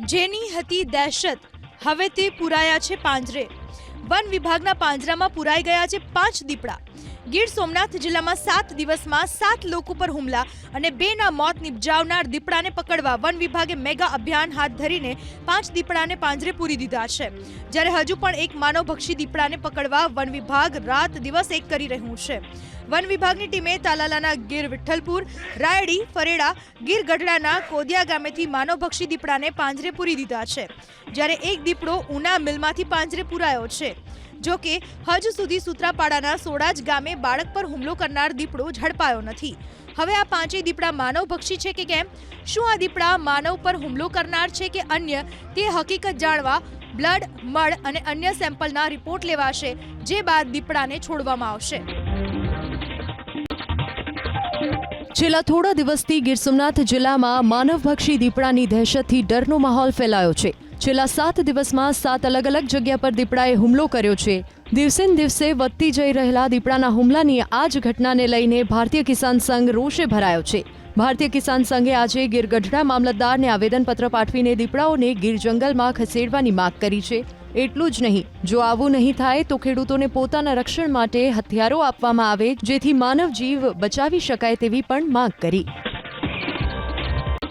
જેની હતી દહેશત હવે તે પુરાયા છે પાંજરે। વન વિભાગના પાંજરામાં પુરાઈ ગયા છે 5 દીપડા। ગીર સોમનાથ જિલ્લામાં 7 દિવસમાં 7 લોકો પર હુમલા અને 2ના મોત નિપજાવનાર દીપડાને પકડવા વન વિભાગે મેગા અભિયાન હાથ ધરીને 5 દીપડાને પાંજરે પૂરી દીધા છે, જ્યારે હજુ પણ એક માનવભક્ષી દીપડાને પકડવા વન વિભાગ રાત દિવસ એક કરી રહ્યું છે। વન વિભાગની ટીમે તાલાલાના ગીર વિઠ્ઠલપુર, રાયડી, ફરેડા, ગીર ગઢડાના કોદિયા ગામેથી માનવભક્ષી દીપડાને પાંજરે પૂરી દીધા છે, જ્યારે એક દીપડો ઉના મિલમાંથી પાંજરે પૂરાયો છે। જો કે હજુ સુધી સૂત્રાપાડાના સોડાજ ગામે બાળક પર હુમલો કરનાર દીપડો ઝડપાયો નથી। હવે આ 5 દીપડા માનવભક્ષી છે કે કેમ, શું આ દીપડા માનવ પર હુમલો કરનાર છે કે અન્ય, તે હકીકત જાણવા બ્લડ, મળ અને અન્ય સેમ્પલના રિપોર્ટ લેવાશે, જે બાદ દીપડાને છોડવામાં આવશે। છેલ્લા થોડા દિવસથી ગીર સોમનાથ જિલ્લામાં માનવભક્ષી દીપડાની દહેશતથી ડરનો માહોલ ફેલાયો છે। છેલ્લા 7 દિવસમાં 7 અલગ અલગ જગ્યા પર દીપડાએ હુમલો કર્યો છે। દિવસે ને દિવસે વધતી જઈ રહેલા દીપડાના હુમલાની આ જ ઘટનાને લઈને ભારતીય કિસાન સંઘ રોષે ભરાયો છે। ભારતીય કિસાન સંઘે આજે ગીર ગઢડા મામલતદારને આવેદનપત્ર પાઠવીને દીપડાઓને ગીર જંગલમાં ખસેડવાની માંગ કરી છે। એટલું જ નહીં, જો આવું નહીં થાય તો ખેડૂતોને પોતાના રક્ષણ માટે હથિયારો આપવામાં આવે, જેથી માનવ જીવ બચાવી શકાય તેવી પણ માંગ કરી।